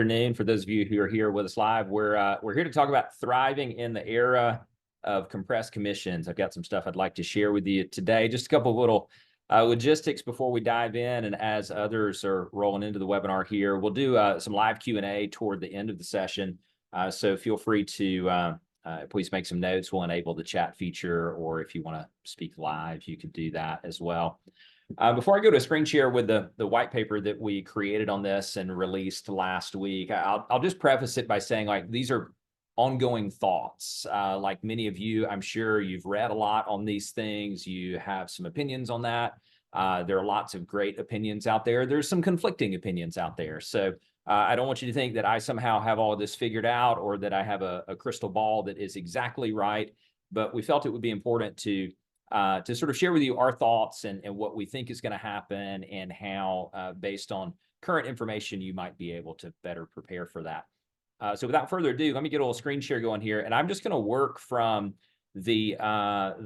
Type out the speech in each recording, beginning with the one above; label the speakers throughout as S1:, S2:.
S1: Afternoon. For those of you who are here with us live, we're here to talk about thriving in the era of compressed commissions. I've got some stuff I'd like to share with you today. Just a couple of little logistics before we dive in, and as others are rolling into the webinar here, we'll do some live Q&A toward the end of the session. So feel free to please make some notes. We'll enable the chat feature, or if you want to speak live, you could do that as well. Before I go to a screen share with the white paper that we created on this and released last week, I'll just preface it by saying, like, these are ongoing thoughts. Like many of you, I'm sure you've read a lot on these things. You have some opinions on that. There are lots of great opinions out there. There's some conflicting opinions out there. So I don't want you to think that I somehow have all of this figured out, or that I have a crystal ball that is exactly right. But we felt it would be important to sort of share with you our thoughts and what we think is going to happen, and how, based on current information, you might be able to better prepare for that. So without further ado, let me get a little screen share going here, and I'm just going to work from the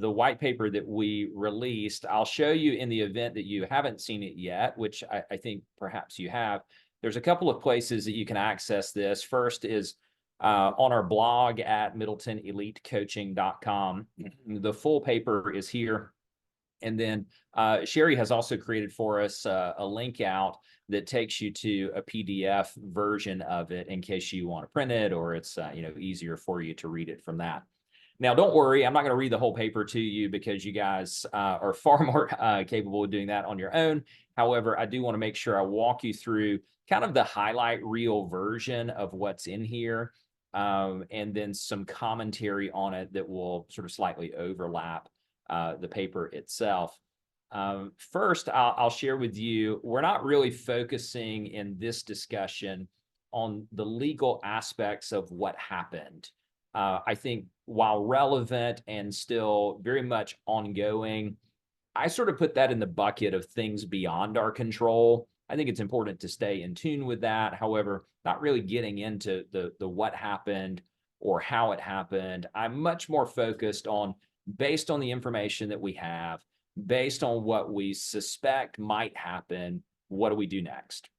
S1: white paper that we released. I'll show you in the event that you haven't seen it yet, which I think perhaps you have. There's a couple of places that you can access this. First is on our blog at middletonelitecoaching.com. The full paper is here. And then Sherry has also created for us a link out that takes you to a PDF version of it in case you want to print it, or it's easier for you to read it from that. Now, don't worry, I'm not going to read the whole paper to you, because you guys are far more capable of doing that on your own. However, I do want to make sure I walk you through kind of the highlight reel version of what's in here. And then some commentary on it that will sort of slightly overlap the paper itself. First, I'll share with you, we're not really focusing in this discussion on the legal aspects of what happened. I think while relevant and still very much ongoing, I sort of put that in the bucket of things beyond our control. I think it's important to stay in tune with that. However, not really getting into the what happened or how it happened. I'm much more focused on, based on the information that we have, based on what we suspect might happen, what do we do next?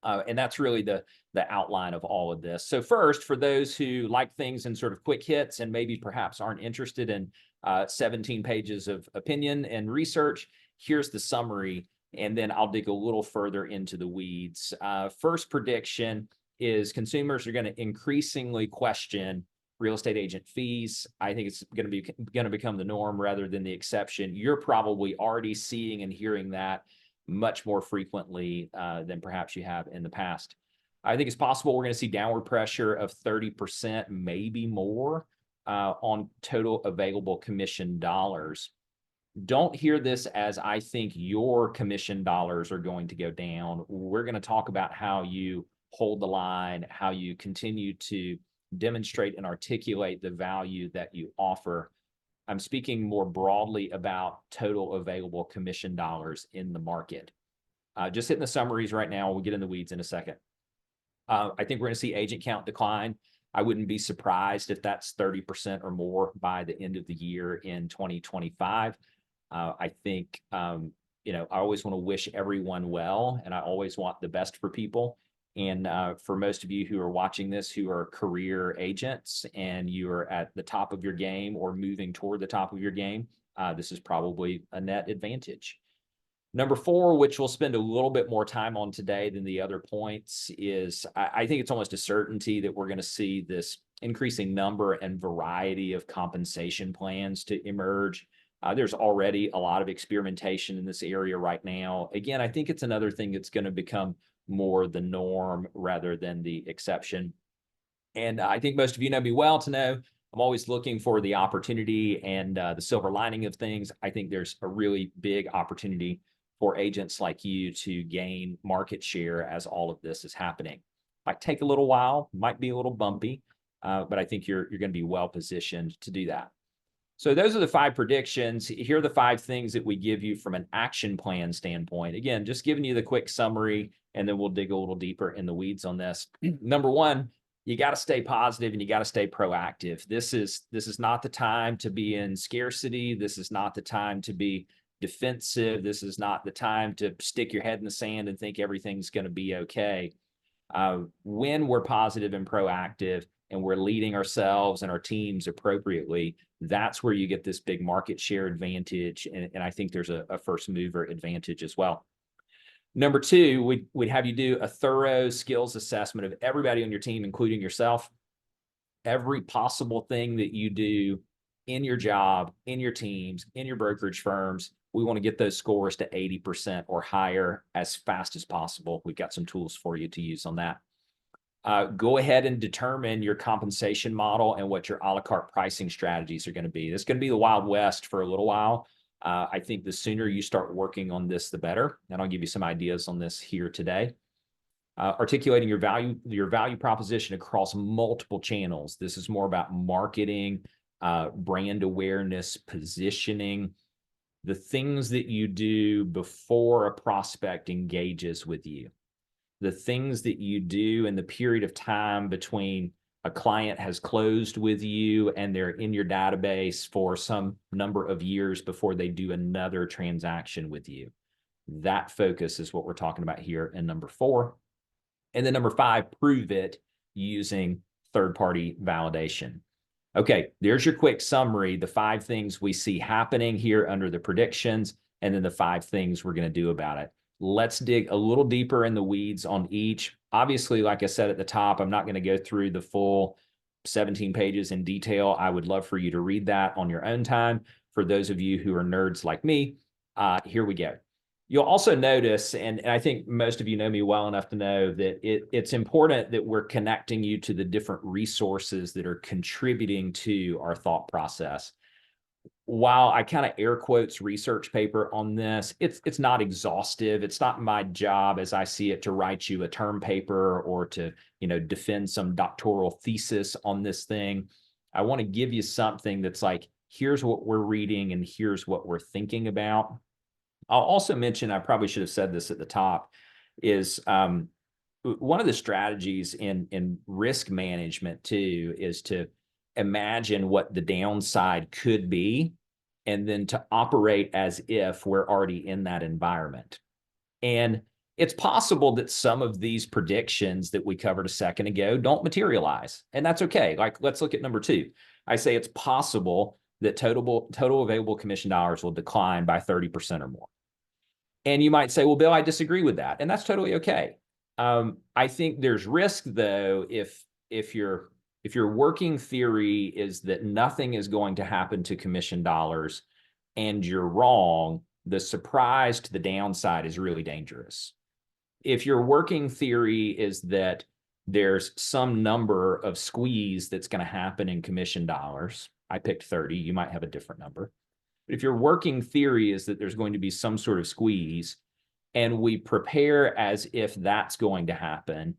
S1: And that's really the outline of all of this. So first, for those who like things in sort of quick hits and maybe perhaps aren't interested in 17 pages of opinion and research, here's the summary. And then I'll dig a little further into the weeds. First prediction is consumers are going to increasingly question real estate agent fees. I think it's going to become the norm rather than the exception. You're probably already seeing and hearing that much more frequently than perhaps you have in the past. I think it's possible we're going to see downward pressure of 30%, maybe more, on total available commission dollars. Don't hear this as I think your commission dollars are going to go down. We're going to talk about how you hold the line, how you continue to demonstrate and articulate the value that you offer. I'm speaking more broadly about total available commission dollars in the market. Just hitting the summaries right now. We'll get in the weeds in a second. I think we're going to see agent count decline. I wouldn't be surprised if that's 30% or more by the end of the year in 2025. I think, I always want to wish everyone well, and I always want the best for people. And for most of you who are watching this, who are career agents, and you are at the top of your game or moving toward the top of your game, this is probably a net advantage. Number 4, which we'll spend a little bit more time on today than the other points, is I think it's almost a certainty that we're going to see this increasing number and variety of compensation plans to emerge. There's already a lot of experimentation in this area right now. Again, I think it's another thing that's going to become more the norm rather than the exception. And I think most of you know me well to know I'm always looking for the opportunity and the silver lining of things. I think there's a really big opportunity for agents like you to gain market share as all of this is happening. Might take a little while, might be a little bumpy, but I think you're going to be well positioned to do that. So those are the 5 predictions. Here are the 5 things that we give you from an action plan standpoint. Again, just giving you the quick summary, and then we'll dig a little deeper in the weeds on this. Number 1, you got to stay positive and you got to stay proactive. This is not the time to be in scarcity. This is not the time to be defensive. This is not the time to stick your head in the sand and think everything's going to be okay. When we're positive and proactive and we're leading ourselves and our teams appropriately, that's where you get this big market share advantage. And I think there's a first mover advantage as well. Number two, we'd have you do a thorough skills assessment of everybody on your team, including yourself. Every possible thing that you do in your job, in your teams, in your brokerage firms, we want to get those scores to 80% or higher as fast as possible. We've got some tools for you to use on that. Go ahead and determine your compensation model and what your a la carte pricing strategies are going to be. This is going to be the Wild West for a little while. I think the sooner you start working on this, the better. And I'll give you some ideas on this here today. Articulating your value proposition across multiple channels. This is more about marketing, brand awareness, positioning, the things that you do before a prospect engages with you, the things that you do in the period of time between a client has closed with you and they're in your database for some number of years before they do another transaction with you. That focus is what we're talking about here in number 4. And then number 5, prove it using third-party validation. Okay, there's your quick summary, the 5 things we see happening here under the predictions, and then the 5 things we're going to do about it. Let's dig a little deeper in the weeds on each. Obviously, like I said at the top, I'm not going to go through the full 17 pages in detail. I would love for you to read that on your own time. For those of you who are nerds like me, here we go. You'll also notice, and I think most of you know me well enough to know that it's important that we're connecting you to the different resources that are contributing to our thought process. While I kind of air quotes research paper on this, it's not exhaustive. It's not my job, as I see it, to write you a term paper or to, defend some doctoral thesis on this thing. I want to give you something that's like, here's what we're reading and here's what we're thinking about. I'll also mention, I probably should have said this at the top, is one of the strategies in risk management too is to imagine what the downside could be and then to operate as if we're already in that environment. And it's possible that some of these predictions that we covered a second ago don't materialize, and that's okay. Like, let's look at number 2. I say it's possible that total available commission dollars will decline by 30% or more. And you might say, well, Bill, I disagree with that. And that's totally okay. I think there's risk, though, if your working theory is that nothing is going to happen to commission dollars and you're wrong, the surprise to the downside is really dangerous. If your working theory is that there's some number of squeeze that's going to happen in commission dollars, I picked 30, you might have a different number. But if your working theory is that there's going to be some sort of squeeze and we prepare as if that's going to happen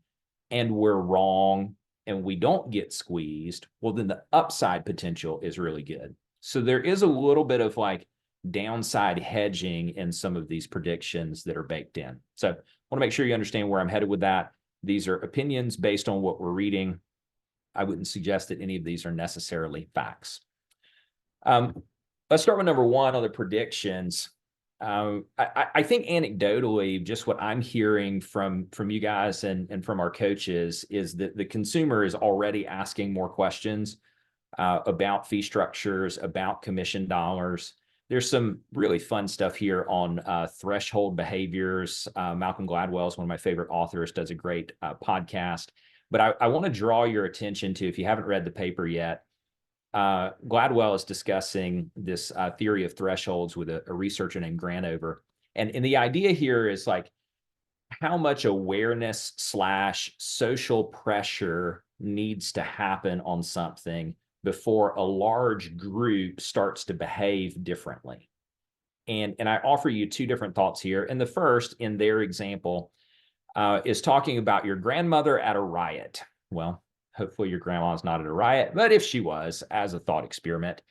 S1: and we're wrong and we don't get squeezed, well, then the upside potential is really good. So there is a little bit of like downside hedging in some of these predictions that are baked in. So I want to make sure you understand where I'm headed with that. These are opinions based on what we're reading. I wouldn't suggest that any of these are necessarily facts. Let's start with number 1 on the predictions. I think anecdotally, just what I'm hearing from you guys and from our coaches is that the consumer is already asking more questions about fee structures, about commission dollars. There's some really fun stuff here on threshold behaviors. Malcolm Gladwell is one of my favorite authors, does a great podcast. But I want to draw your attention to, if you haven't read the paper yet, Gladwell is discussing this theory of thresholds with a researcher named Granover. And the idea here is like how much awareness / social pressure needs to happen on something before a large group starts to behave differently. And I offer you 2 different thoughts here. And the first, in their example, is talking about your grandmother at a riot. Well, hopefully your grandma's not at a riot, but if she was, as a thought experiment,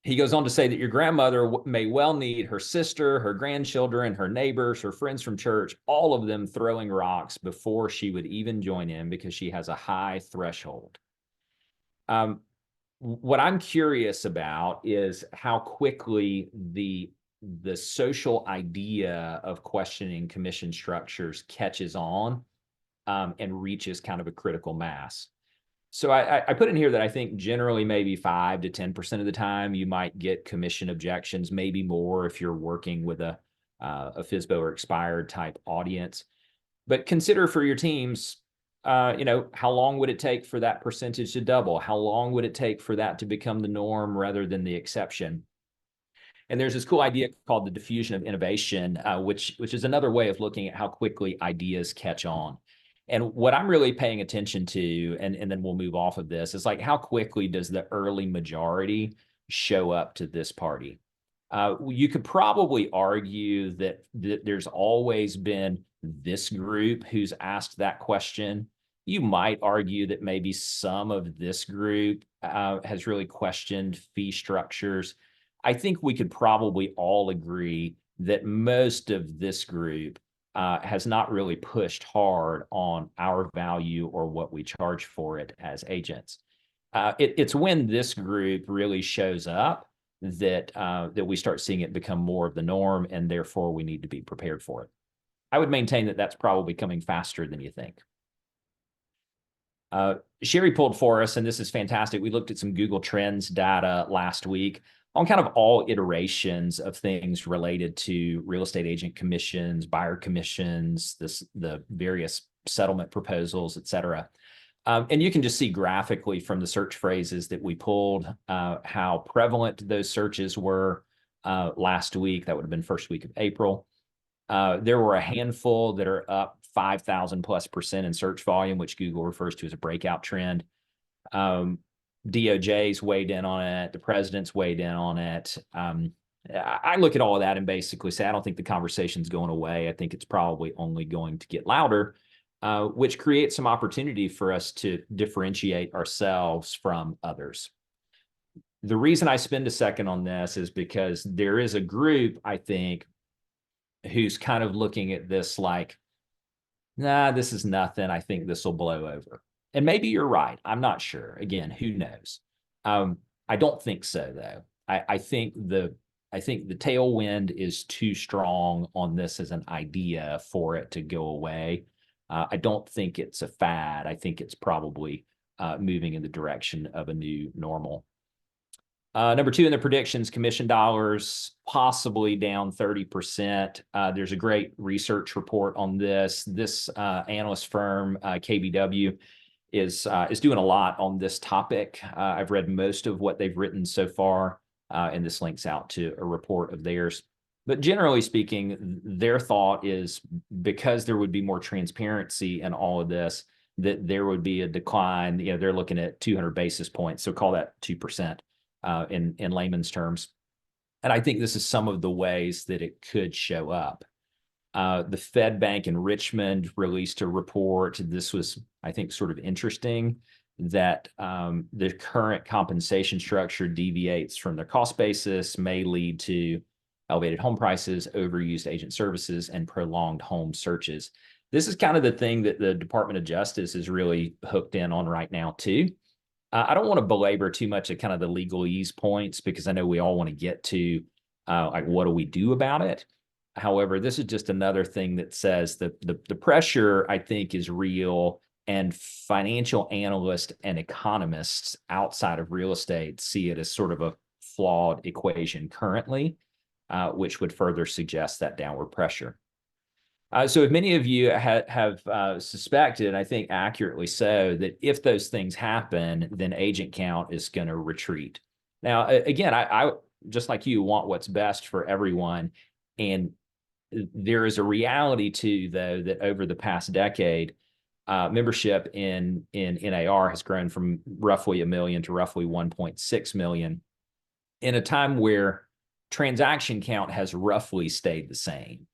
S1: he goes on to say that your grandmother may well need her sister, her grandchildren, her neighbors, her friends from church, all of them throwing rocks before she would even join in because she has a high threshold. What I'm curious about is how quickly the the social idea of questioning commission structures catches on and reaches kind of a critical mass. So I put in here that I think generally maybe 5 to 10% of the time you might get commission objections, maybe more if you're working with a FSBO or expired type audience. But consider for your teams, how long would it take for that percentage to double? How long would it take for that to become the norm rather than the exception? And there's this cool idea called the diffusion of innovation, which is another way of looking at how quickly ideas catch on. And what I'm really paying attention to, and then we'll move off of this, is like how quickly does the early majority show up to this party? You could probably argue that there's always been this group who's asked that question. You might argue that maybe some of this group has really questioned fee structures. I think we could probably all agree that most of this group has not really pushed hard on our value or what we charge for it as agents. It's when this group really shows up that we start seeing it become more of the norm, and therefore we need to be prepared for it. I would maintain that that's probably coming faster than you think. Sherry pulled for us, and this is fantastic. We looked at some Google Trends data last week on kind of all iterations of things related to real estate agent commissions, buyer commissions, the various settlement proposals, et cetera. And you can just see graphically from the search phrases that we pulled how prevalent those searches were last week. That would have been first week of April. There were a handful that are up 5,000+% in search volume, which Google refers to as a breakout trend. DOJ's weighed in on it. The president's weighed in on it. I look at all of that and basically say, I don't think the conversation's going away. I think it's probably only going to get louder, which creates some opportunity for us to differentiate ourselves from others. The reason I spend a second on this is because there is a group, I think, who's kind of looking at this like, nah, this is nothing. I think this will blow over. And maybe you're right. I'm not sure. Again, who knows? I don't think so, though. I think the tailwind is too strong on this as an idea for it to go away. I don't think it's a fad. I think it's probably moving in the direction of a new normal. Number 2 in the predictions, commission dollars possibly down 30%. There's a great research report on this. This analyst firm, KBW, is doing a lot on this topic. I've read most of what they've written so far, and this links out to a report of theirs. But generally speaking, their thought is because there would be more transparency in all of this, that there would be a decline. They're looking at 200 basis points, so call that 2% in layman's terms. And I think this is some of the ways that it could show up. The Fed Bank in Richmond released a report. This was, I think, sort of interesting that the current compensation structure deviates from their cost basis, may lead to elevated home prices, overused agent services, and prolonged home searches. This is kind of the thing that the Department of Justice is really hooked in on right now, too. I don't want to belabor too much of kind of the legalese points because I know we all want to get to like, what do we do about it? However, this is just another thing that says that the pressure, I think, is real, and financial analysts and economists outside of real estate see it as sort of a flawed equation currently, which would further suggest that downward pressure. So if many of you have suspected, I think accurately so, that if those things happen, then agent count is going to retreat. Now, again, I just like you want what's best for everyone. And there is a reality too, though, that over the past decade, membership in NAR has grown from roughly 1 million to roughly 1.6 million in a time where transaction count has roughly stayed the same.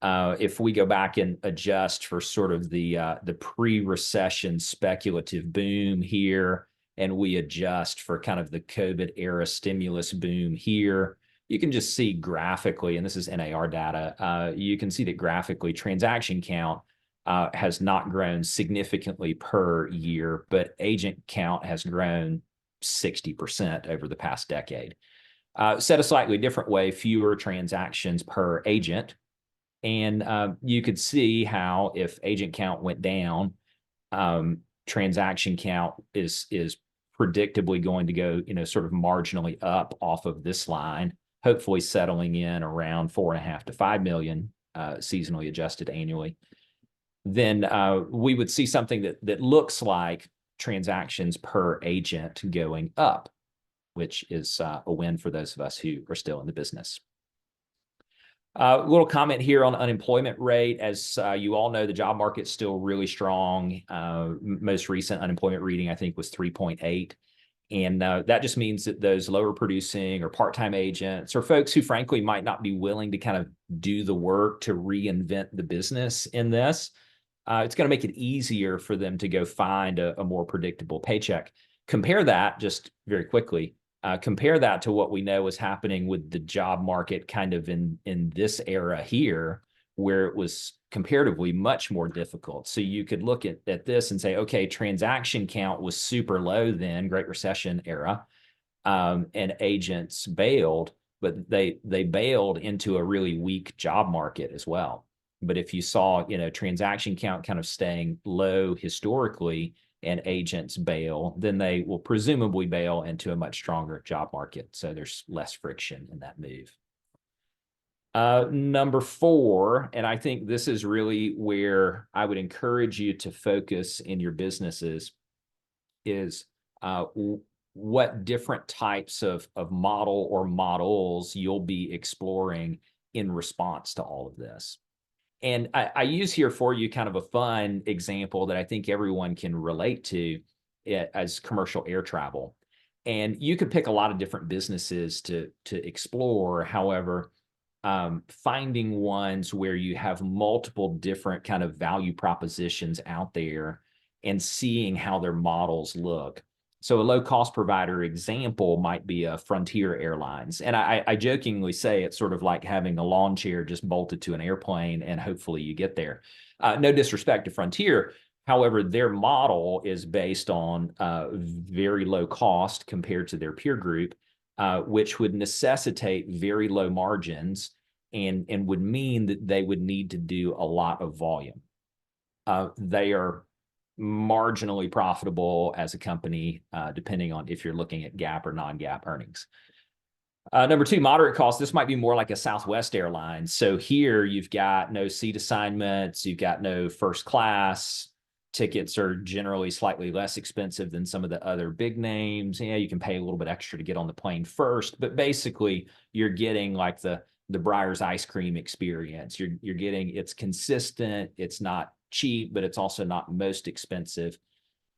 S1: If we go back and adjust for sort of the pre-recession speculative boom here, and we adjust for kind of the COVID era stimulus boom here, you can just see graphically, and this is NAR data, you can see that graphically transaction count has not grown significantly per year, but agent count has grown 60% over the past decade. Said a slightly different way, fewer transactions per agent. And you could see how if agent count went down, transaction count is predictably going to go, sort of marginally up off of this line, hopefully settling in around 4.5 to 5 million seasonally adjusted annually. Then we would see something that looks like transactions per agent going up, which is a win for those of us who are still in the business. A little comment here on unemployment rate. As you all know, the job market's still really strong. Most recent unemployment reading, I think, was 3.8. And that just means that those lower producing or part-time agents or folks who frankly might not be willing to kind of do the work to reinvent the business in this, it's going to make it easier for them to go find a more predictable paycheck. Compare that just very quickly. Compare that to what we know is happening with the job market kind of in this era here, where it was comparatively much more difficult. So you could look at this and say, okay, transaction count was super low then, Great Recession era, and agents bailed, but they bailed into a really weak job market as well. But if you saw, transaction count kind of staying low historically, and agents bail, then they will presumably bail into a much stronger job market. So there's less friction in that move. Number 4, and I think this is really where I would encourage you to focus in your businesses, is what different types of model or models you'll be exploring in response to all of this. And I use here for you kind of a fun example that I think everyone can relate to as commercial air travel. And you could pick a lot of different businesses to explore. However, finding ones where you have multiple different kind of value propositions out there and seeing how their models look. So a low-cost provider example might be a Frontier Airlines. And I jokingly say it's sort of like having a lawn chair just bolted to an airplane and hopefully you get there. No disrespect to Frontier. However, their model is based on very low cost compared to their peer group, which would necessitate very low margins and would mean that they would need to do a lot of volume. They are marginally profitable as a company, depending on if you're looking at GAAP or non-GAAP earnings. Number 2, moderate cost. This might be more like a Southwest Airlines. So here you've got no seat assignments, you've got no first class. Tickets are generally slightly less expensive than some of the other big names. Yeah, you can pay a little bit extra to get on the plane first, but basically you're getting like the Breyers ice cream experience. You're getting, it's consistent, it's not cheap, but it's also not most expensive.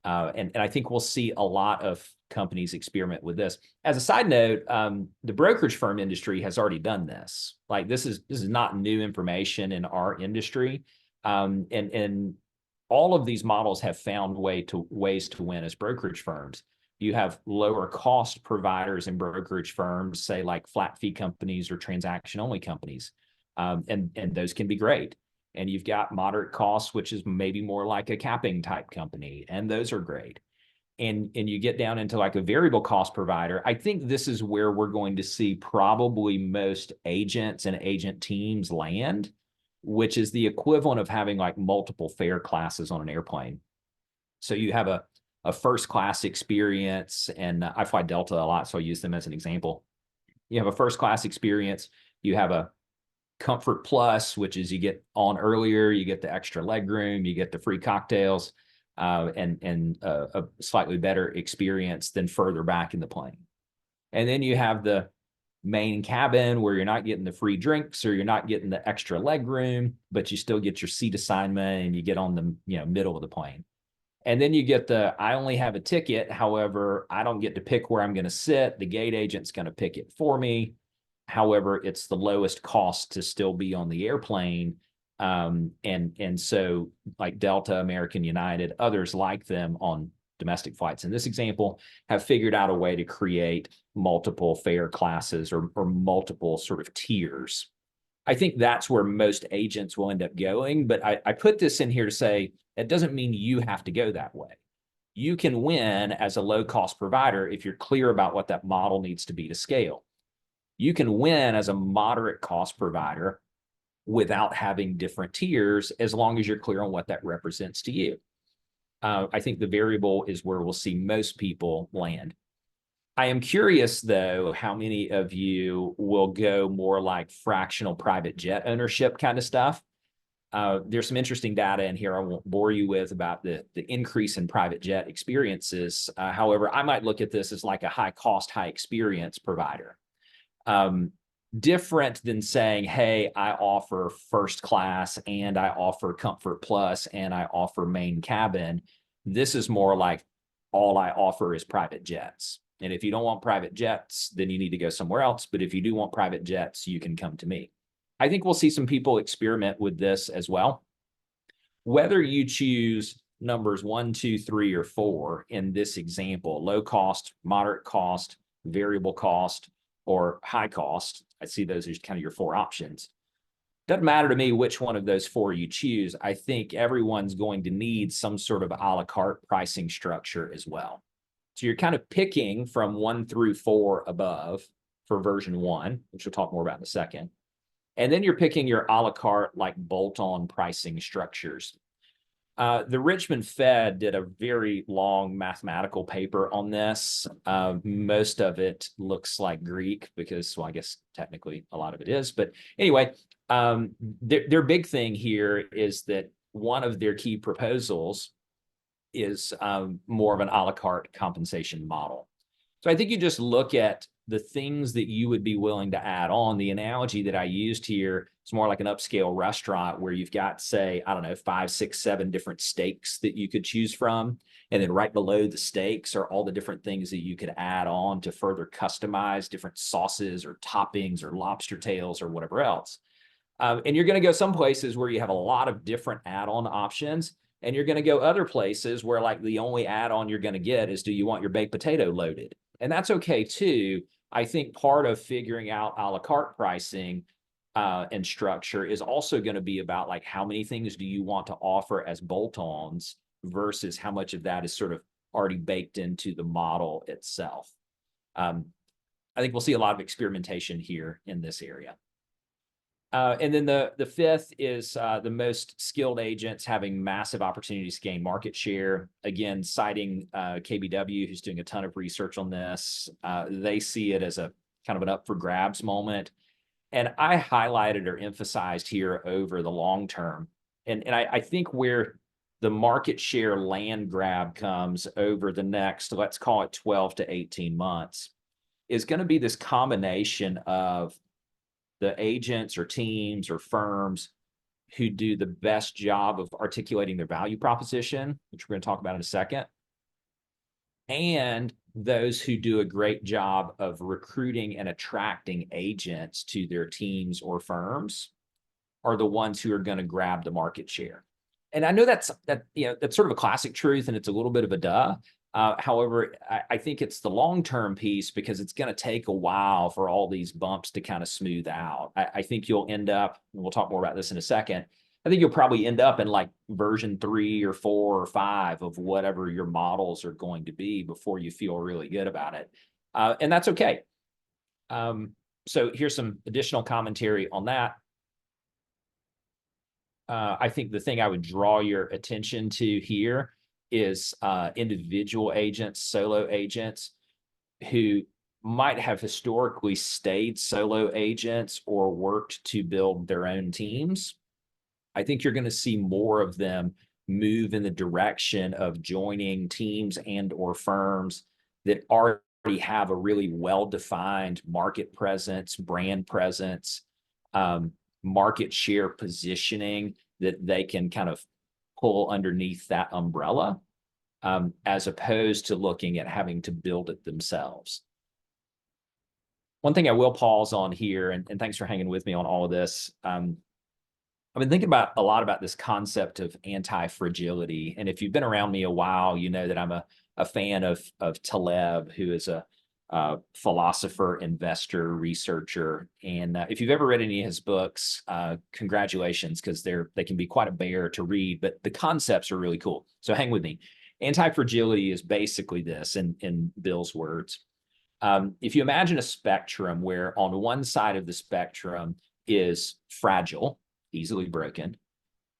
S1: And I think we'll see a lot of companies experiment with this. As a side note, the brokerage firm industry has already done this. Like this is not new information in our industry. And all of these models have found ways to win as brokerage firms. You have lower cost providers in brokerage firms, say like flat fee companies or transaction only companies. And those can be great. And you've got moderate costs, which is maybe more like a capping type company. And those are great. And you get down into like a variable cost provider. I think this is where we're going to see probably most agents and agent teams land, which is the equivalent of having like multiple fare classes on an airplane. So you have a first class experience, and I fly Delta a lot, so I use them as an example. You have a first class experience. You have a Comfort Plus, which is you get on earlier, you get the extra leg room, you get the free cocktails, and a slightly better experience than further back in the plane. And then you have the main cabin where you're not getting the free drinks or you're not getting the extra leg room, but you still get your seat assignment and you get on the middle of the plane. And then you get I only have a ticket. However, I don't get to pick where I'm going to sit. The gate agent's going to pick it for me. However, it's the lowest cost to still be on the airplane. And so like Delta, American, United, others like them on domestic flights in this example have figured out a way to create multiple fare classes or multiple sort of tiers. I think that's where most agents will end up going. But I put this in here to say it doesn't mean you have to go that way. You can win as a low-cost provider if you're clear about what that model needs to be to scale. You can win as a moderate cost provider without having different tiers, as long as you're clear on what that represents to you. I think the variable is where we'll see most people land. I am curious, though, how many of you will go more like fractional private jet ownership kind of stuff. There's some interesting data in here I won't bore you with about the increase in private jet experiences. However, I might look at this as like a high cost, high experience provider. Different than saying, hey, I offer first class and I offer comfort plus and I offer main cabin. This is more like all I offer is private jets. And if you don't want private jets, then you need to go somewhere else. But if you do want private jets, you can come to me. I think we'll see some people experiment with this as well. Whether you choose numbers 1, 2, 3, or 4 in this example, low cost, moderate cost, variable cost, or high cost, I see those as kind of your 4 options. Doesn't matter to me which one of those 4 you choose. I think everyone's going to need some sort of a la carte pricing structure as well. So you're kind of picking from 1 through 4 above for version 1, which we'll talk more about in a second. And then you're picking your a la carte, like bolt-on pricing structures. The Richmond Fed did a very long mathematical paper on this. Most of it looks like Greek because, well, I guess technically a lot of it is. But anyway, their big thing here is that one of their key proposals is more of an a la carte compensation model. So I think you just look at the things that you would be willing to add on. The analogy that I used here is more like an upscale restaurant where you've got, say, I don't know, 5, 6, 7 different steaks that you could choose from. And then right below the steaks are all the different things that you could add on to further customize different sauces or toppings or lobster tails or whatever else. And you're going to go some places where you have a lot of different add-on options. And you're going to go other places where like the only add-on you're going to get is, do you want your baked potato loaded? And that's okay too. I think part of figuring out a la carte pricing and structure is also going to be about like how many things do you want to offer as bolt-ons versus how much of that is sort of already baked into the model itself. I think we'll see a lot of experimentation here in this area. And then the fifth is the most skilled agents having massive opportunities to gain market share. Again, citing KBW, who's doing a ton of research on this. They see it as a kind of an up for grabs moment. And I highlighted or emphasized here over the long term. And I think where the market share land grab comes over the next, let's call it 12 to 18 months, is going to be this combination of the agents or teams or firms who do the best job of articulating their value proposition, which we're going to talk about in a second, and those who do a great job of recruiting and attracting agents to their teams or firms are the ones who are going to grab the market share. And I know that's sort of a classic truth, and it's a little bit of a duh. However, I think it's the long-term piece because it's going to take a while for all these bumps to kind of smooth out. I think you'll end up, and we'll talk more about this in a second, I think you'll probably end up in like version 3 or 4 or 5 of whatever your models are going to be before you feel really good about it. And that's okay. So here's some additional commentary on that. I think the thing I would draw your attention to here is individual agents, solo agents who might have historically stayed solo agents or worked to build their own teams. I think you're going to see more of them move in the direction of joining teams and or firms that already have a really well-defined market presence, brand presence, market share positioning that they can kind of pull underneath that umbrella, as opposed to looking at having to build it themselves. One thing I will pause on here, and thanks for hanging with me on all of this. I've been thinking a lot about this concept of anti-fragility. And if you've been around me a while, you know that I'm a fan of Taleb, who is a philosopher, investor, researcher. And if you've ever read any of his books, congratulations, because they can be quite a bear to read, but the concepts are really cool. So hang with me. Anti-fragility is basically this, in Bill's words. If you imagine a spectrum where on one side of the spectrum is fragile, easily broken,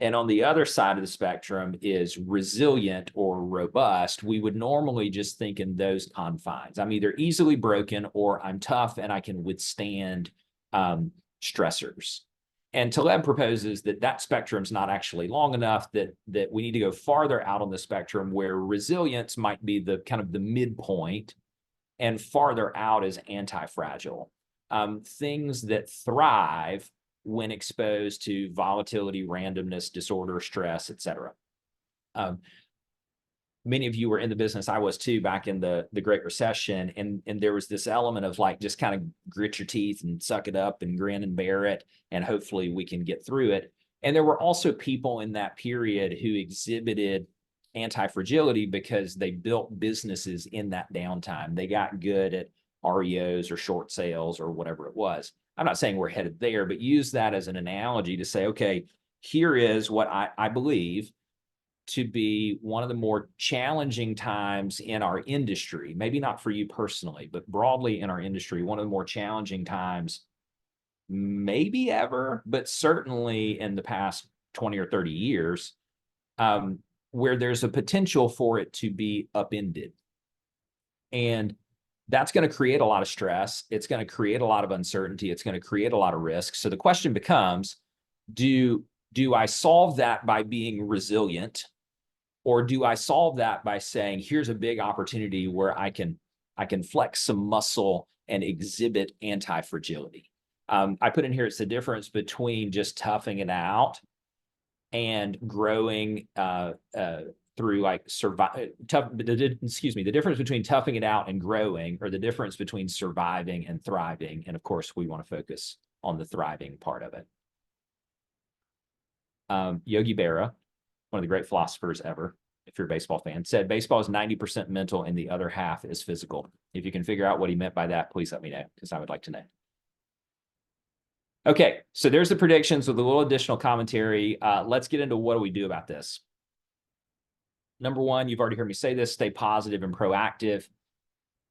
S1: and on the other side of the spectrum is resilient or robust, we would normally just think in those confines. I'm either easily broken or I'm tough and I can withstand stressors. And Taleb proposes that that spectrum's not actually long enough, that we need to go farther out on the spectrum where resilience might be the kind of the midpoint, and farther out is anti-fragile. Things that thrive when exposed to volatility, randomness, disorder, stress, et cetera. Many of you were in the business, I was too, back in the Great Recession, and there was this element of like, just kind of grit your teeth and suck it up and grin and bear it, and hopefully we can get through it. And there were also people in that period who exhibited anti-fragility because they built businesses in that downtime. They got good at REOs or short sales or whatever it was. I'm not saying we're headed there, but use that as an analogy to say, okay, here is what I believe to be one of the more challenging times in our industry, maybe not for you personally, but broadly in our industry, one of the more challenging times, maybe ever, but certainly in the past 20 or 30 years, where there's a potential for it to be upended. And that's going to create a lot of stress. It's going to create a lot of uncertainty. It's going to create a lot of risk. So the question becomes, do I solve that by being resilient? Or do I solve that by saying, here's a big opportunity where I can flex some muscle and exhibit anti-fragility? I put in here, it's the difference between just toughing it out and growing through like the difference between toughing it out and growing, or the difference between surviving and thriving. And of course, we want to focus on the thriving part of it. Yogi Berra, one of the great philosophers ever, if you're a baseball fan, said baseball is 90% mental and the other half is physical. If you can figure out what he meant by that, please let me know, because I would like to know. Okay, so there's the predictions with a little additional commentary. Let's get into what do we do about this. Number one, you've already heard me say this, stay positive and proactive.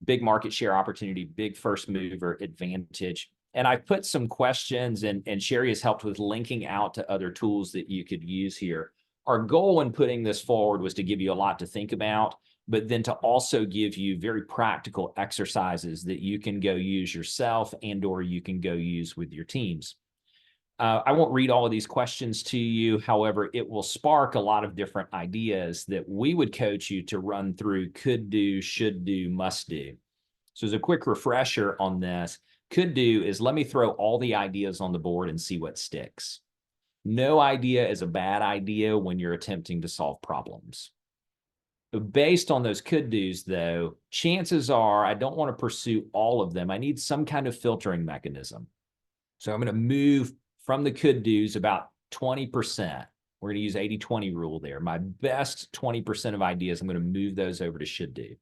S1: Big market share opportunity, big first mover advantage. And I put some questions, and Sherry has helped with linking out to other tools that you could use here. Our goal in putting this forward was to give you a lot to think about, but then to also give you very practical exercises that you can go use yourself and or you can go use with your teams. I won't read all of these questions to you. However, it will spark a lot of different ideas that we would coach you to run through could do, should do, must do. So as a quick refresher on this, could do is let me throw all the ideas on the board and see what sticks. No idea is a bad idea when you're attempting to solve problems. Based on those could do's, though, chances are I don't want to pursue all of them. I need some kind of filtering mechanism. So I'm going to move from the could do's about 20%. We're going to use 80-20 rule there. My best 20% of ideas, I'm going to move those over to should do.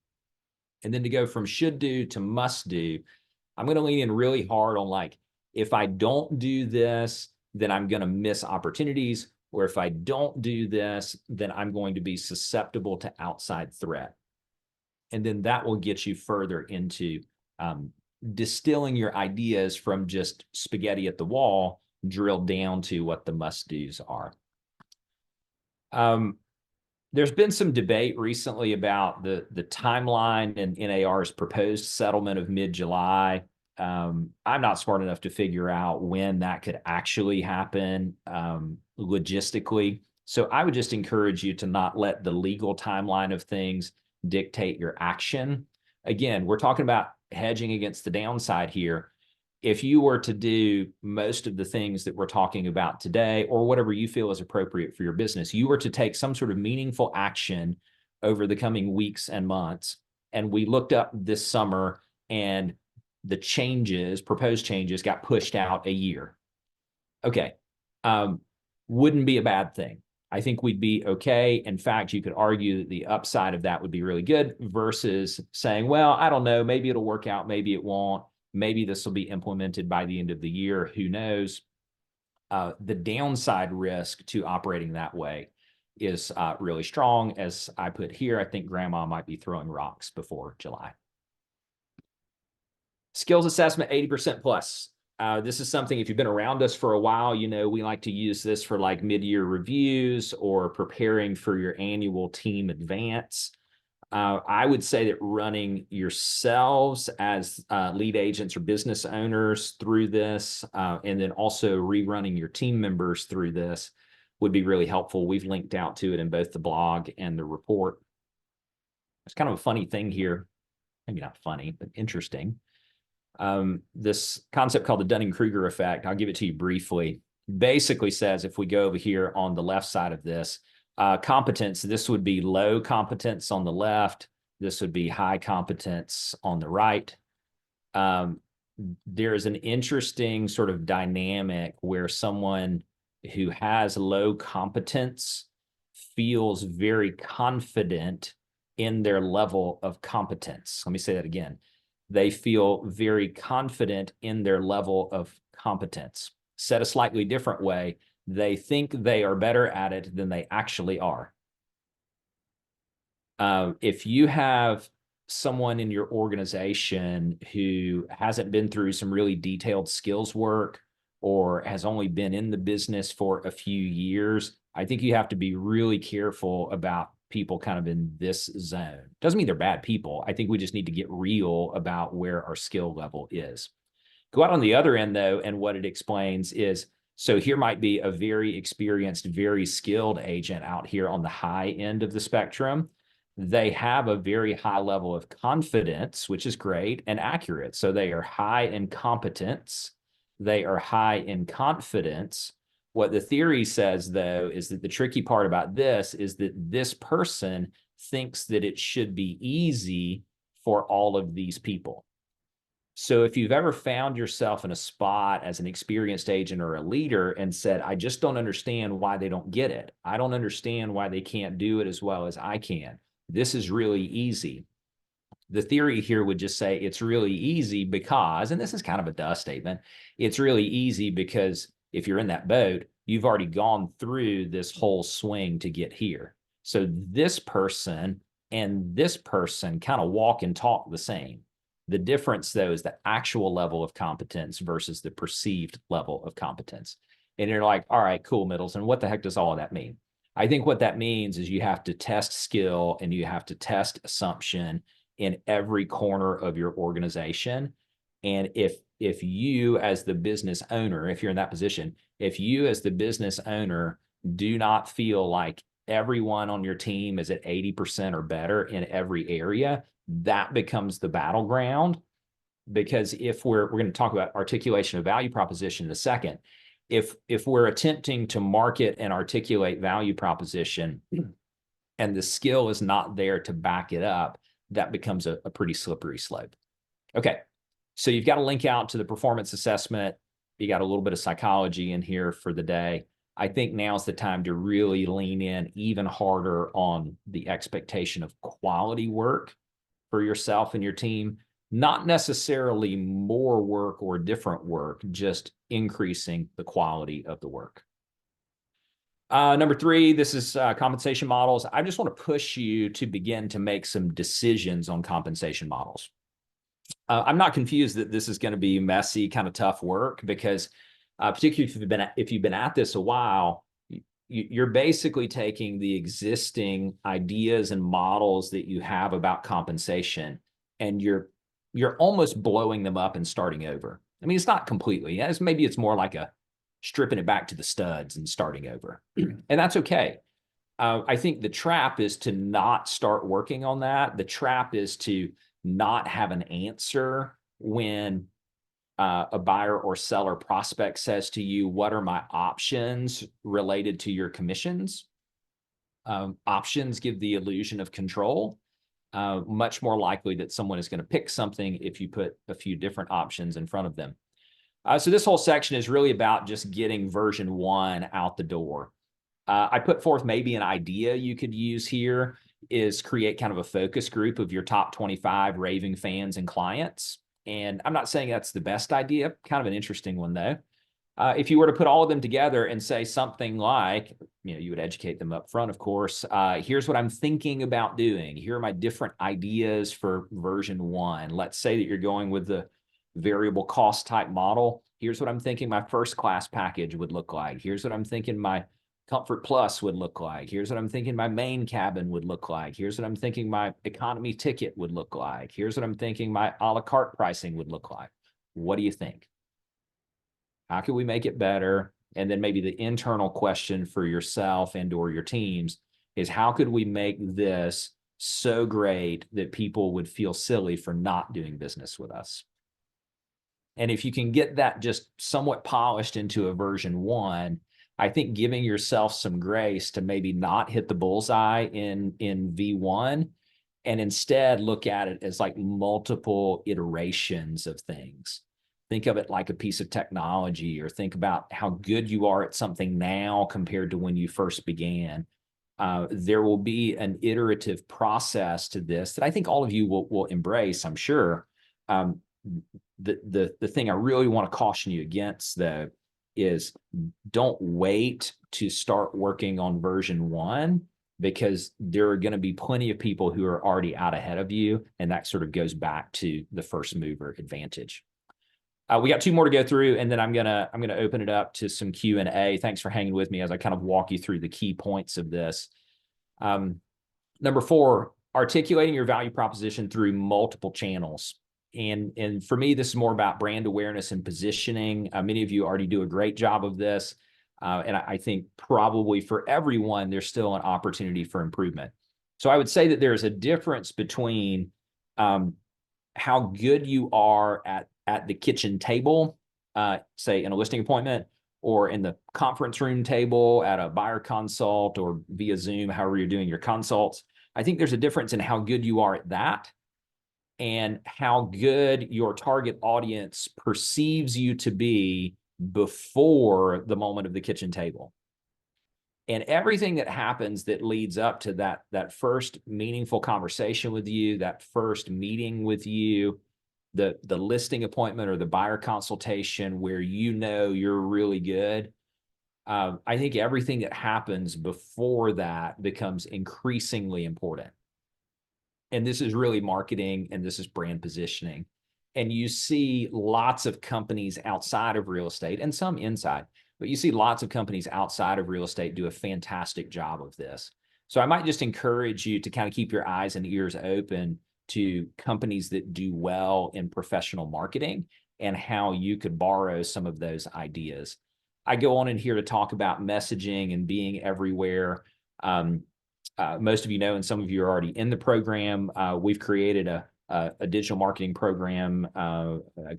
S1: And then to go from should do to must do, I'm going to lean in really hard on like, if I don't do this, then I'm going to miss opportunities. Or if I don't do this, then I'm going to be susceptible to outside threat. And then that will get you further into distilling your ideas from just spaghetti at the wall, drill down to what the must-dos are. There's been some debate recently about the timeline and NAR's proposed settlement of mid-July. I'm not smart enough to figure out when that could actually happen logistically. So I would just encourage you to not let the legal timeline of things dictate your action. Again, we're talking about hedging against the downside here. If you were to do most of the things that we're talking about today, or whatever you feel is appropriate for your business, you were to take some sort of meaningful action over the coming weeks and months, and we looked up this summer and the changes, proposed changes, got pushed out a year. Okay, wouldn't be a bad thing. I think we'd be okay. In fact, you could argue that the upside of that would be really good versus saying, well, I don't know, maybe it'll work out, maybe it won't. Maybe this will be implemented by the end of the year. Who knows? The downside risk to operating that way is really strong. As I put here, I think grandma might be throwing rocks before July. Skills assessment, 80% plus. This is something, if you've been around us for a while, you know, we like to use this for like mid-year reviews or preparing for your annual team advance. I would say that running yourselves as lead agents or business owners through this, and then also rerunning your team members through this would be really helpful. We've linked out to it in both the blog and the report. It's kind of a funny thing here. Maybe not funny, but interesting. This concept called the Dunning-Kruger effect, I'll give it to you briefly, basically says, if we go over here on the left side of this, competence, this would be low competence on the left. This would be high competence on the right. There is an interesting sort of dynamic where someone who has low competence feels very confident in their level of competence. Let me say that again. They feel very confident in their level of competence. Said a slightly different way, they think they are better at it than they actually are. If you have someone in your organization who hasn't been through some really detailed skills work or has only been in the business for a few years, I think you have to be really careful about people kind of in this zone. Doesn't mean they're bad people. I think we just need to get real about where our skill level is. Go out on the other end, though, and what it explains is, so here might be a very experienced, very skilled agent out here on the high end of the spectrum. They have a very high level of confidence, which is great and accurate. So they are high in competence. They are high in confidence. What the theory says, though, is that the tricky part about this is that this person thinks that it should be easy for all of these people. So if you've ever found yourself in a spot as an experienced agent or a leader and said, I just don't understand why they don't get it. I don't understand why they can't do it as well as I can. This is really easy. The theory here would just say it's really easy because, and this is kind of a duh statement, it's really easy because if you're in that boat, you've already gone through this whole swing to get here. So this person and this person kind of walk and talk the same. The difference, though, is the actual level of competence versus the perceived level of competence. And you're like, all right, cool, Middleton, what the heck does all of that mean? I think what that means is you have to test skill and you have to test assumption in every corner of your organization. And if you as the business owner, if you're in that position, if you as the business owner do not feel like everyone on your team is at 80% or better in every area, that becomes the battleground. Because if we're going to talk about articulation of value proposition in a second, if we're attempting to market and articulate value proposition and the skill is not there to back it up, that becomes a pretty slippery slope. Okay, so you've got to link out to the performance assessment. You got a little bit of psychology in here for the day. I think now's the time to really lean in even harder on the expectation of quality work for yourself and your team, not necessarily more work or different work, just increasing the quality of the work. Number 3, this is compensation models. I just want to push you to begin to make some decisions on compensation models. I'm not confused that this is going to be messy, kind of tough work, because particularly if you've been at this a while, you're basically taking the existing ideas and models that you have about compensation, and you're almost blowing them up and starting over. I mean, it's not completely. Maybe it's more like a stripping it back to the studs and starting over. And that's okay. I think the trap is to not start working on that. The trap is to not have an answer when a buyer or seller prospect says to you, what are my options related to your commissions? Options give the illusion of control. Much more likely that someone is going to pick something if you put a few different options in front of them. So this whole section is really about just getting version 1 out the door. I put forth maybe an idea you could use here is create kind of a focus group of your top 25 raving fans and clients. And I'm not saying that's the best idea, kind of an interesting one though. If you were to put all of them together and say something like, you would educate them up front, of course, here's what I'm thinking about doing. Here are my different ideas for version 1. Let's say that you're going with the variable cost type model. Here's what I'm thinking my first class package would look like. Here's what I'm thinking my Comfort Plus would look like. Here's what I'm thinking my main cabin would look like. Here's what I'm thinking my economy ticket would look like. Here's what I'm thinking my a la carte pricing would look like. What do you think? How can we make it better? And then maybe the internal question for yourself and or your teams is, how could we make this so great that people would feel silly for not doing business with us? And if you can get that just somewhat polished into a version 1, I think giving yourself some grace to maybe not hit the bullseye in V1 and instead look at it as like multiple iterations of things. Think of it like a piece of technology, or think about how good you are at something now compared to when you first began. There will be an iterative process to this that I think all of you will embrace, I'm sure. The thing I really want to caution you against, though, is don't wait to start working on version 1, because there are going to be plenty of people who are already out ahead of you, and that sort of goes back to the first mover advantage. We got 2 more to go through, and then I'm gonna open it up to some Q&A. Thanks for hanging with me as I kind of walk you through the key points of this. Number 4, articulating your value proposition through multiple channels. And for me, this is more about brand awareness and positioning. Many of you already do a great job of this. And I think probably for everyone, there's still an opportunity for improvement. So I would say that there's a difference between how good you are at the kitchen table, say in a listing appointment, or in the conference room table at a buyer consult, or via Zoom, however you're doing your consults. I think there's a difference in how good you are at that and how good your target audience perceives you to be before the moment of the kitchen table. And everything that happens that leads up to that first meaningful conversation with you, that first meeting with you, the listing appointment or the buyer consultation where you know you're really good, I think everything that happens before that becomes increasingly important. And this is really marketing, and this is brand positioning. And you see lots of companies outside of real estate, and some inside, but you see lots of companies outside of real estate do a fantastic job of this. So I might just encourage you to kind of keep your eyes and ears open to companies that do well in professional marketing and how you could borrow some of those ideas. I go on in here to talk about messaging and being everywhere. Most of you know, and some of you are already in the program, we've created a digital marketing program.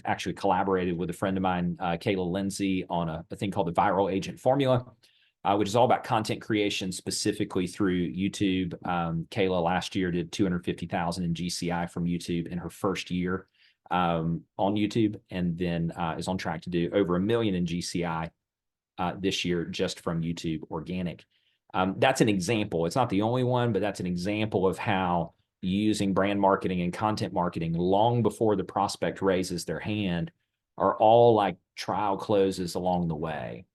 S1: Actually collaborated with a friend of mine, Kayla Lindsay, on a thing called the Viral Agent Formula, which is all about content creation specifically through YouTube. Kayla last year did 250,000 in GCI from YouTube in her first year on YouTube, and then is on track to do over $1 million in GCI this year just from YouTube organic. That's an example. It's not the only one, but that's an example of how using brand marketing and content marketing long before the prospect raises their hand are all like trial closes along the way.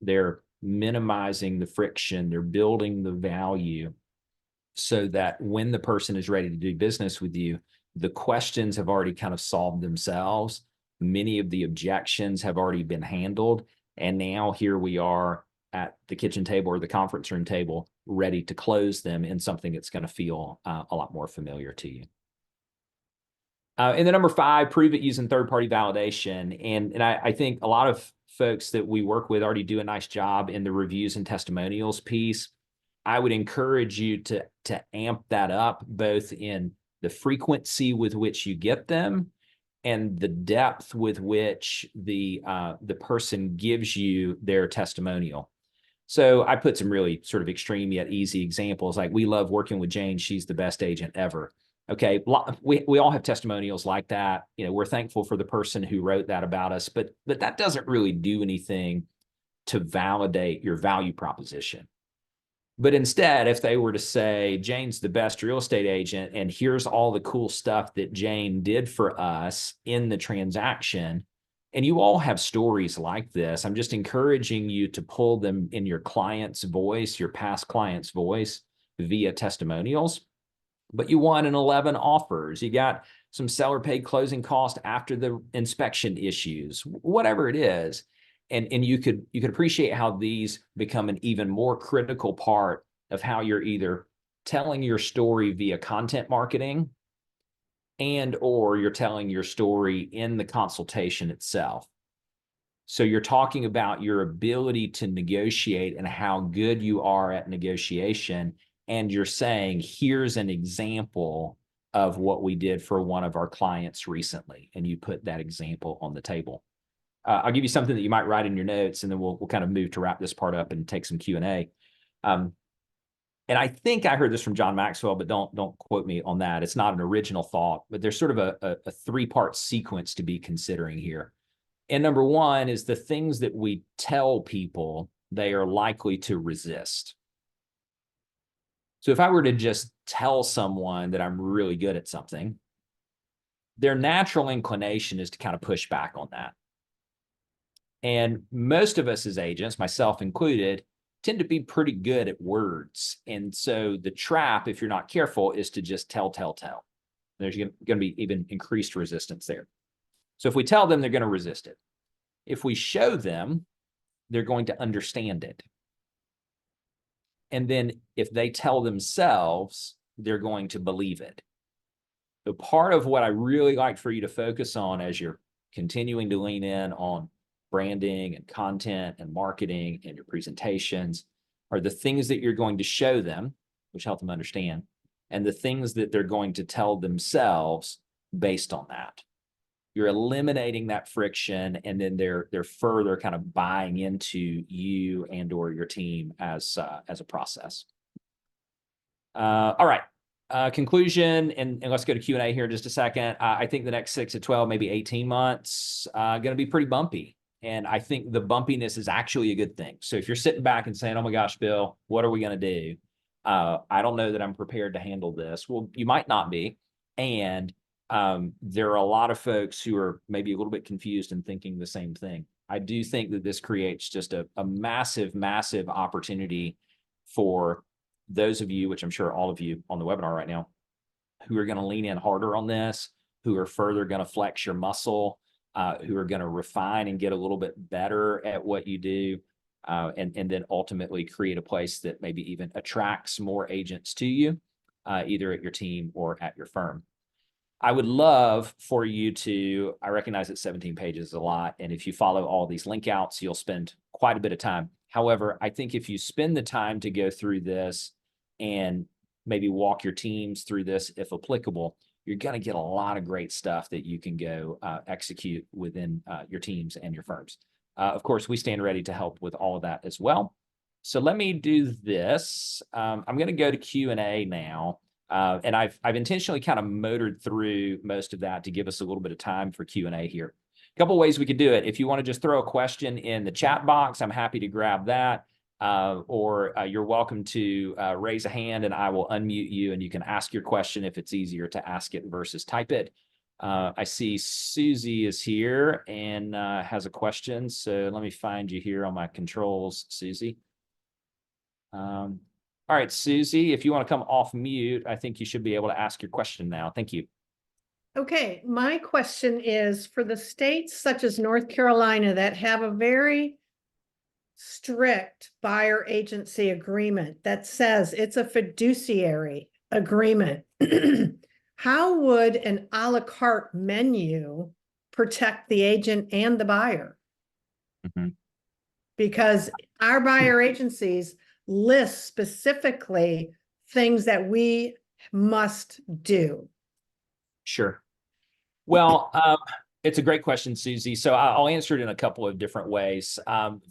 S1: They're minimizing the friction. They're building the value so that when the person is ready to do business with you, the questions have already kind of solved themselves. Many of the objections have already been handled. And now here we are at the kitchen table or the conference room table, ready to close them in something that's going to feel a lot more familiar to you. And then number 5, prove it using third-party validation. And I think a lot of folks that we work with already do a nice job in the reviews and testimonials piece. I would encourage you to amp that up, both in the frequency with which you get them and the depth with which the person gives you their testimonial. So I put some really sort of extreme yet easy examples, like, we love working with Jane. She's the best agent ever. Okay, we all have testimonials like that. You know, we're thankful for the person who wrote that about us, but that doesn't really do anything to validate your value proposition. But instead, if they were to say, Jane's the best real estate agent, and here's all the cool stuff that Jane did for us in the transaction, and you all have stories like this, I'm just encouraging you to pull them in your client's voice, your past client's voice, via testimonials. but you won in 11 offers. You got some seller paid closing cost after the inspection issues, whatever it is. And you could appreciate how these become an even more critical part of how you're either telling your story via content marketing or you're telling your story in the consultation itself. So you're talking about your ability to negotiate and how good you are at negotiation. And you're saying, here's an example of what we did for one of our clients recently. And you put that example on the table. I'll give you something that you might write in your notes, and then we'll kind of move to wrap this part up and take some Q&A. And I think I heard this from John Maxwell, but don't quote me on that. It's not an original thought, but there's sort of a three-part sequence to be considering here. And number one is the things that we tell people they are likely to resist. So if I were to just tell someone that I'm really good at something, their natural inclination is to kind of push back on that. And most of us as agents, myself included, tend to be pretty good at words. And so the trap, if you're not careful, is to just tell. There's going to be even increased resistance there. So if we tell them, they're going to resist it. If we show them, they're going to understand it. And then if they tell themselves, they're going to believe it. So part of what I really like for you to focus on as you're continuing to lean in on branding and content and marketing and your presentations are the things that you're going to show them, which help them understand, and the things that they're going to tell themselves based on that. You're eliminating that friction, and then they're further kind of buying into you and or your team as a process. All right. Conclusion, and let's go to Q&A here in just a second. I think the next 6 to 12, maybe 18 months, going to be pretty bumpy. And I think the bumpiness is actually a good thing. So if you're sitting back and saying, oh my gosh, Bill, what are we going to do? I don't know that I'm prepared to handle this. Well, you might not be. And there are a lot of folks who are maybe a little bit confused and thinking the same thing. I do think that this creates just a massive, massive opportunity for those of you, which I'm sure all of you on the webinar right now, who are going to lean in harder on this, who are further going to flex your muscle, who are going to refine and get a little bit better at what you do, and then ultimately create a place that maybe even attracts more agents to you, either at your team or at your firm. I would love for you to, I recognize that 17 pages is a lot, and if you follow all these link outs, you'll spend quite a bit of time. However, I think if you spend the time to go through this and maybe walk your teams through this, if applicable, you're going to get a lot of great stuff that you can go execute within your teams and your firms. Of course, we stand ready to help with all of that as well. So let me do this. I'm going to go to Q&A now. And I've intentionally kind of motored through most of that to give us a little bit of time for Q&A here. A couple of ways we could do it. If you want to just throw a question in the chat box, I'm happy to grab that. Or you're welcome to raise a hand and I will unmute you and you can ask your question if it's easier to ask it versus type it. I see Susie is here and has a question. So let me find you here on my controls, Susie. All right, Susie, if you want to come off mute, I think you should be able to ask your question now. Thank you.
S2: Okay, my question is for the states such as North Carolina that have a very strict buyer agency agreement that says it's a fiduciary agreement. How would an a la carte menu protect the agent and the buyer?
S1: Mm-hmm.
S2: Because our buyer agencies list specifically things that we must do.
S1: Sure. Well, it's a great question, Susie. So I'll answer it in a couple of different ways.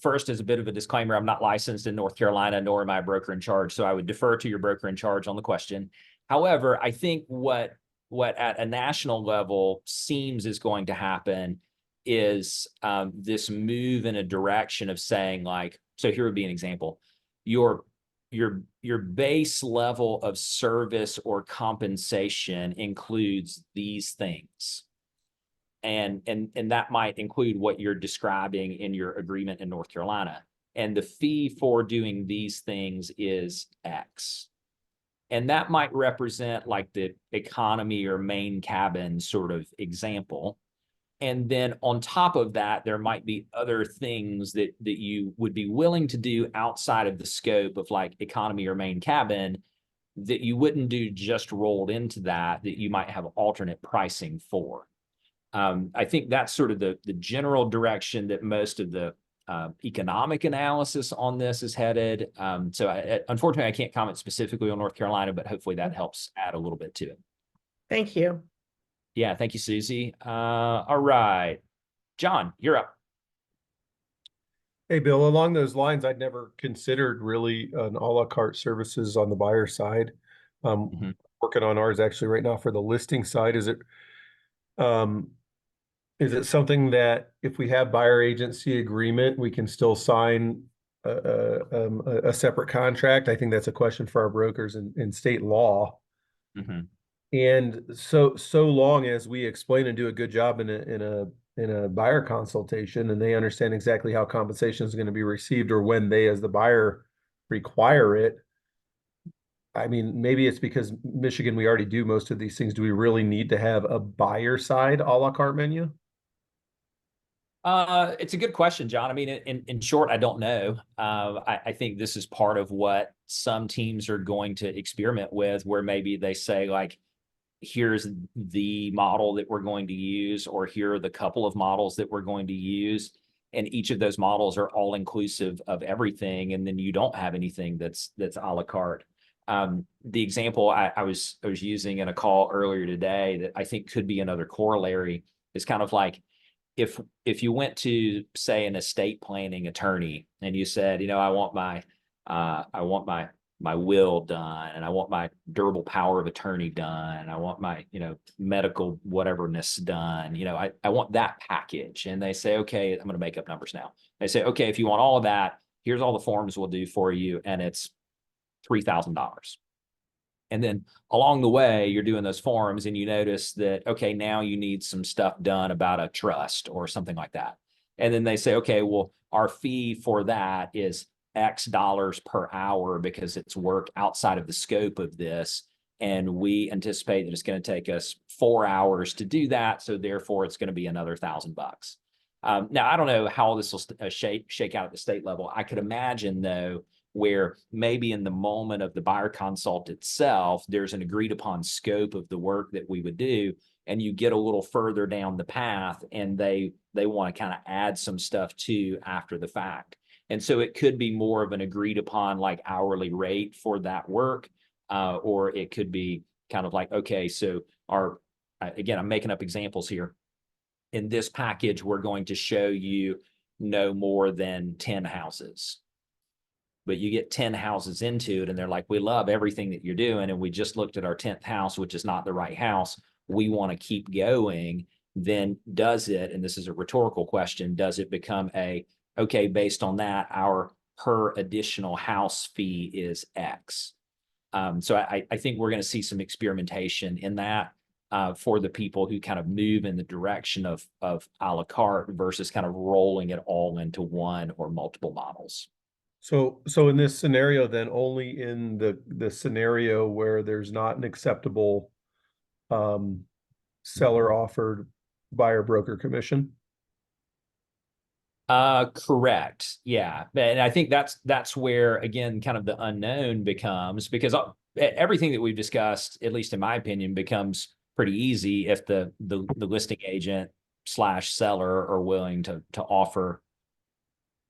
S1: First, as a bit of a disclaimer, I'm not licensed in North Carolina, nor am I a broker in charge. So I would defer to your broker in charge on the question. However, I think what at a national level seems is going to happen is this move in a direction of saying, like, so here would be an example. Your base level of service or compensation includes these things. And that might include what you're describing in your agreement in North Carolina. And the fee for doing these things is X. And that might represent like the economy or main cabin sort of example. And then on top of that, there might be other things that you would be willing to do outside of the scope of like economy or main cabin that you wouldn't do just rolled into that you might have alternate pricing for. I think that's sort of the general direction that most of the economic analysis on this is headed. So unfortunately, I can't comment specifically on North Carolina, but hopefully that helps add a little bit to it.
S2: Thank you.
S1: Yeah, thank you, Susie. All right. John, you're up.
S3: Hey, Bill, along those lines, I'd never considered really an a la carte services on the buyer side. Working on ours actually right now for the listing side. Is it something that if we have buyer agency agreement, we can still sign a separate contract? I think that's a question for our brokers in state law. And so long as we explain and do a good job in a buyer consultation, and they understand exactly how compensation is going to be received, or when they, as the buyer, require it. I mean, maybe it's because Michigan, we already do most of these things. Do we really need to have a buyer side a la carte menu?
S1: It's a good question, John. I mean, in short, I don't know. I think this is part of what some teams are going to experiment with, where maybe they say like, here's the model that we're going to use, or here are the couple of models that we're going to use. And each of those models are all inclusive of everything. And then you don't have anything that's a la carte. The example I was using in a call earlier today that I think could be another corollary is kind of like, if you went to, say, an estate planning attorney and you said, I want my will done, and I want my durable power of attorney done, and I want my, medical whateverness done, I want that package. And they say, okay, I'm going to make up numbers now. They say, okay, if you want all of that, here's all the forms we'll do for you. And it's $3,000. And then along the way, you're doing those forms and you notice that, okay, now you need some stuff done about a trust or something like that. And then they say, okay, well, our fee for that is X dollars per hour because it's work outside of the scope of this. And we anticipate that it's going to take us 4 hours to do that. So therefore, it's going to be another $1,000. Now, I don't know how this will shake out at the state level. I could imagine, though, where maybe in the moment of the buyer consult itself, there's an agreed upon scope of the work that we would do, and you get a little further down the path and they want to kind of add some stuff to after the fact. And so it could be more of an agreed upon like hourly rate for that work, or it could be kind of like, okay, so again, I'm making up examples here. In this package, we're going to show you no more than 10 houses. But you get 10 houses into it and they're like, we love everything that you're doing, and we just looked at our 10th house, which is not the right house. We want to keep going. Then does it, and this is a rhetorical question, does it become okay, based on that, our per additional house fee is X? So I think we're going to see some experimentation in that for the people who kind of move in the direction of a la carte versus kind of rolling it all into one or multiple models.
S3: So in this scenario, then only in the scenario where there's not an acceptable seller offered buyer broker commission.
S1: Correct. Yeah. And I think that's where, again, kind of the unknown becomes, because everything that we've discussed, at least in my opinion, becomes pretty easy if the listing agent / seller are willing to offer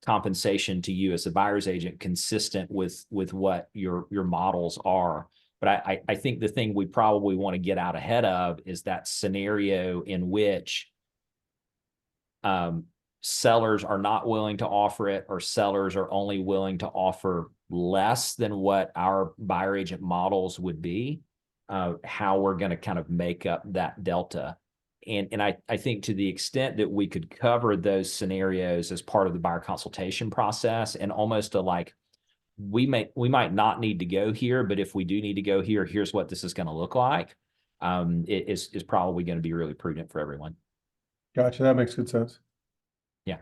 S1: compensation to you as a buyer's agent consistent with what your models are. But I think the thing we probably want to get out ahead of is that scenario in which sellers are not willing to offer it, or sellers are only willing to offer less than what our buyer agent models would be, how we're going to kind of make up that delta. And I think to the extent that we could cover those scenarios as part of the buyer consultation process, and almost we might not need to go here, but if we do need to go here, here's what this is going to look like. It is probably going to be really prudent for everyone.
S3: Gotcha. That makes good sense.
S1: Yeah.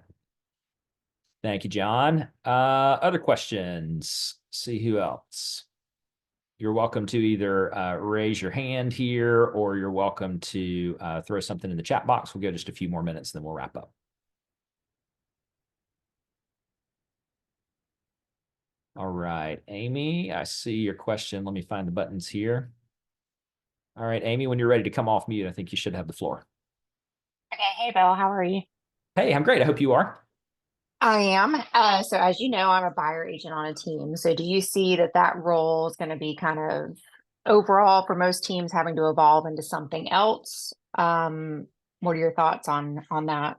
S1: Thank you, John. Other questions? See who else. you're welcome to either raise your hand here, or you're welcome to throw something in the chat box. We'll go just a few more minutes, then we'll wrap up. All right, Amy, I see your question. Let me find the buttons here. All right, Amy, when you're ready to come off mute, I think you should have the floor.
S4: Okay, hey Bill, how are you?
S1: Hey, I'm great. I hope you are.
S4: I am. So as you know, I'm a buyer agent on a team. So do you see that role is going to be kind of overall for most teams having to evolve into something else? What are your thoughts on that?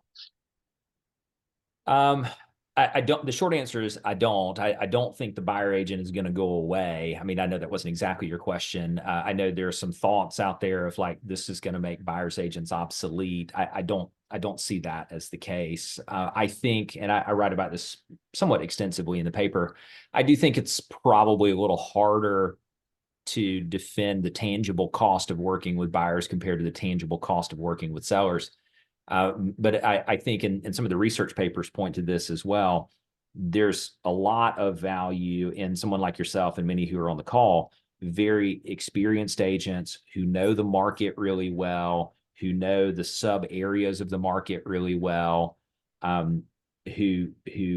S1: I don't, the short answer is I don't. I don't think the buyer agent is going to go away. I mean, I know that wasn't exactly your question. I know there are some thoughts out there of like, this is going to make buyers agents obsolete. I don't see that as the case. I think, and I write about this somewhat extensively in the paper, I do think it's probably a little harder to defend the tangible cost of working with buyers compared to the tangible cost of working with sellers. But I think, and some of the research papers point to this as well, there's a lot of value in someone like yourself and many who are on the call, very experienced agents who know the market really well, who know the sub areas of the market really well, who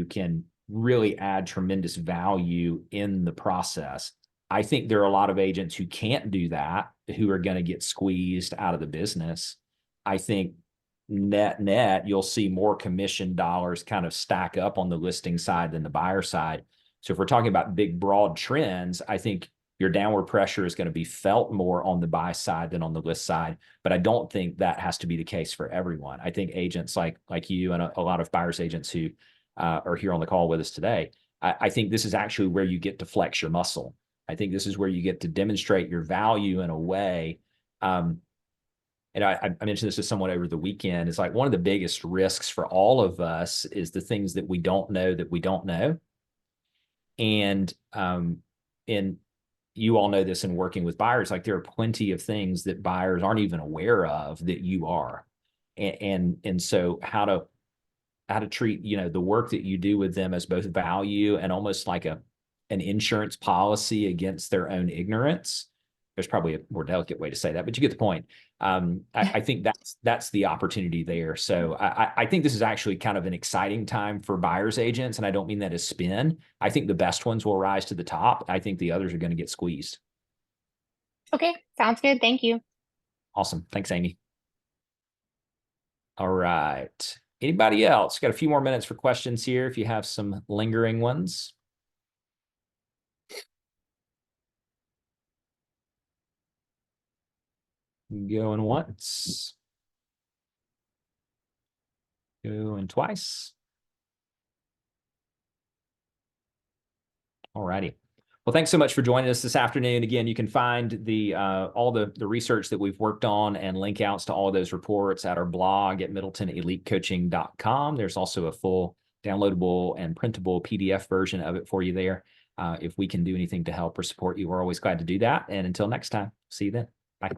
S1: can really add tremendous value in the process. I think there are a lot of agents who can't do that, who are going to get squeezed out of the business. I think net, you'll see more commission dollars kind of stack up on the listing side than the buyer side. So if we're talking about big, broad trends, I think your downward pressure is going to be felt more on the buy side than on the list side. But I don't think that has to be the case for everyone. I think agents like you and a lot of buyers agents who are here on the call with us today, I think this is actually where you get to flex your muscle. I think this is where you get to demonstrate your value in a way. And I mentioned this to someone over the weekend. It's like one of the biggest risks for all of us is the things that we don't know that we don't know. And you all know this in working with buyers, like there are plenty of things that buyers aren't even aware of that you are. And so how to treat, the work that you do with them as both value and almost like an insurance policy against their own ignorance. There's probably a more delicate way to say that, but you get the point. I think that's the opportunity there. So I think this is actually kind of an exciting time for buyers agents, and I don't mean that as spin. I think the best ones will rise to the top. I think the others are going to get squeezed.
S4: Okay, sounds good. Thank you.
S1: Awesome. Thanks, Amy. All right. Anybody else? Got a few more minutes for questions here if you have some lingering ones. Going once. Going twice. All righty. Well, thanks so much for joining us this afternoon. Again, you can find the all the research that we've worked on and link outs to all of those reports at our blog at middletonelitecoaching.com. There's also a full downloadable and printable PDF version of it for you there. If we can do anything to help or support you, we're always glad to do that. And until next time, see you then. Bye.